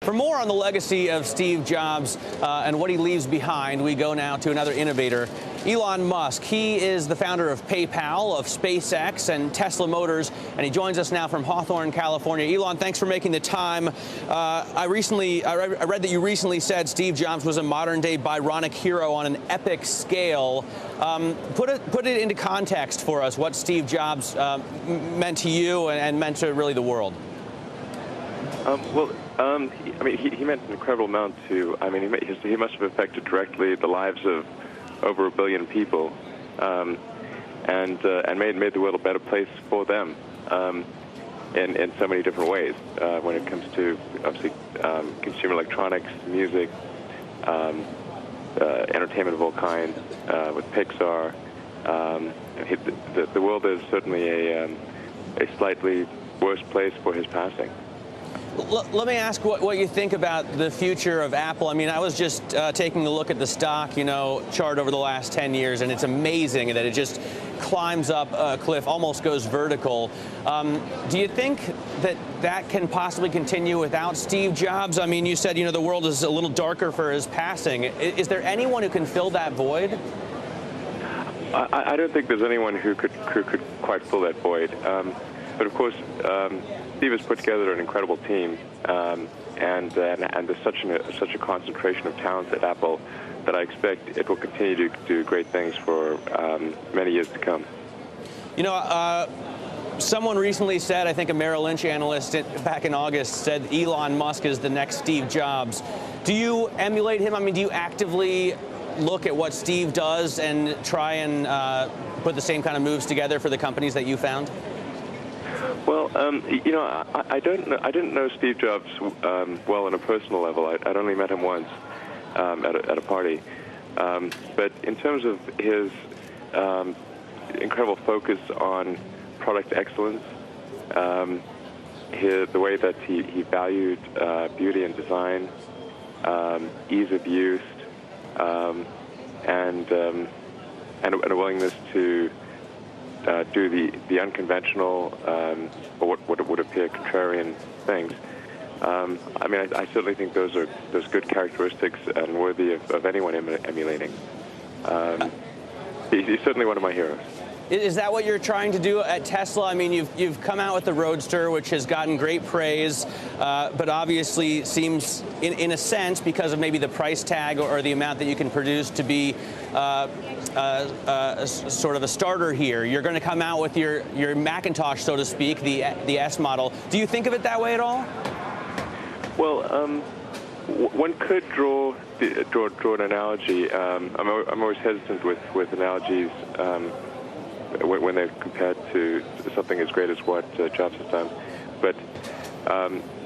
For more on the legacy of Steve Jobs and what he leaves behind, we go now to another innovator, Elon Musk. He is the founder of PayPal, of SpaceX, and Tesla Motors, and he joins us now from Hawthorne, California. Elon, thanks for making the time. I read that you recently said Steve Jobs was a modern-day Byronic hero on an epic scale. Put it into context for us, what Steve Jobs meant to you and meant to really the world. He meant an incredible amount to. He must have affected directly the lives of over 1 billion people, and made the world a better place for them in so many different ways. When it comes to obviously consumer electronics, music, entertainment of all kinds, with Pixar, the world is certainly a slightly worse place for his passing. Let me ask what you think about the future of Apple. I mean, I was just taking a look at the stock, chart over the last 10 years, and it's amazing that it just climbs up a cliff, almost goes vertical. Do you think that can possibly continue without Steve Jobs? I mean, you said, the world is a little darker for his passing. Is there anyone who can fill that void? I don't think there's anyone who could quite fill that void. But of course, Steve has put together an incredible team, and there's such a concentration of talent at Apple that I expect it will continue to do great things for many years to come. Someone recently said, I think a Merrill Lynch analyst back in August said Elon Musk is the next Steve Jobs. Do you emulate him? I mean, do you actively look at what Steve does and try and put the same kind of moves together for the companies that you found? Well, I didn't know Steve Jobs well on a personal level. I'd only met him once at a party. But in terms of his incredible focus on product excellence, the way that he valued beauty and design, ease of use, and a willingness to do the unconventional, or what would appear contrarian things. I certainly think those good characteristics and worthy of anyone emulating. He's certainly one of my heroes. Is that what you're trying to do at Tesla? I mean, you've come out with the Roadster, which has gotten great praise, but obviously seems, in a sense, because of maybe the price tag or the amount that you can produce, to be sort of a starter here. You're going to come out with your Macintosh, so to speak, the S model. Do you think of it that way at all? Well, one could draw an analogy. I'm always hesitant with analogies. When they're compared to something as great as what Jobs has done. But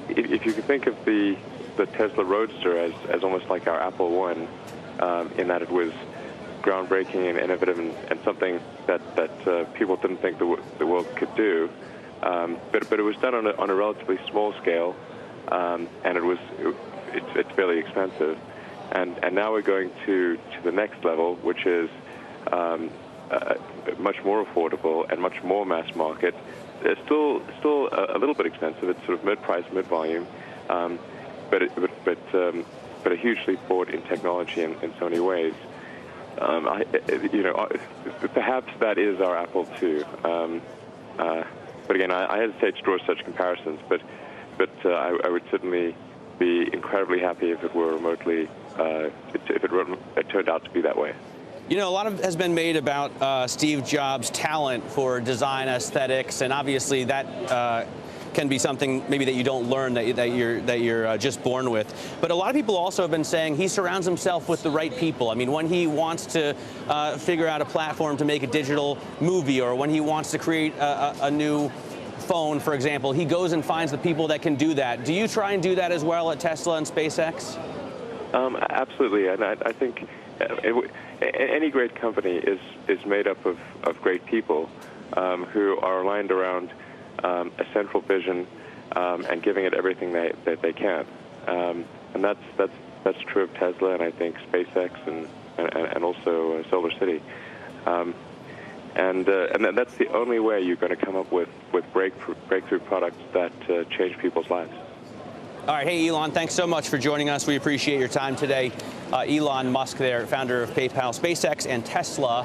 if you can think of the Tesla Roadster as almost like our Apple One, in that it was groundbreaking and innovative and something that people didn't think the world could do, but it was done on a relatively small scale, and it's fairly expensive. And now we're going to the next level, which is much more affordable and much more mass market. It's still a little bit expensive. It's sort of mid-price, mid-volume, but a huge leap forward in technology in so many ways. Perhaps that is our Apple II. But again, I hesitate to draw such comparisons. But I would certainly be incredibly happy if it were remotely, if it turned out to be that way. A lot has been made about Steve Jobs' talent for design aesthetics, and obviously that can be something maybe that you don't learn, that you're just born with. But a lot of people also have been saying he surrounds himself with the right people. I mean, when he wants to figure out a platform to make a digital movie, or when he wants to create a new phone, for example, he goes and finds the people that can do that. Do you try and do that as well at Tesla and SpaceX? Absolutely, and I think any great company is made up of great people who are aligned around a central vision and giving it everything that they can. And that's true of Tesla, and I think SpaceX and also Solar City. And that's the only way you're going to come up with breakthrough products that change people's lives. All right. Hey, Elon, thanks so much for joining us. We appreciate your time today. Elon Musk there, founder of PayPal, SpaceX, and Tesla.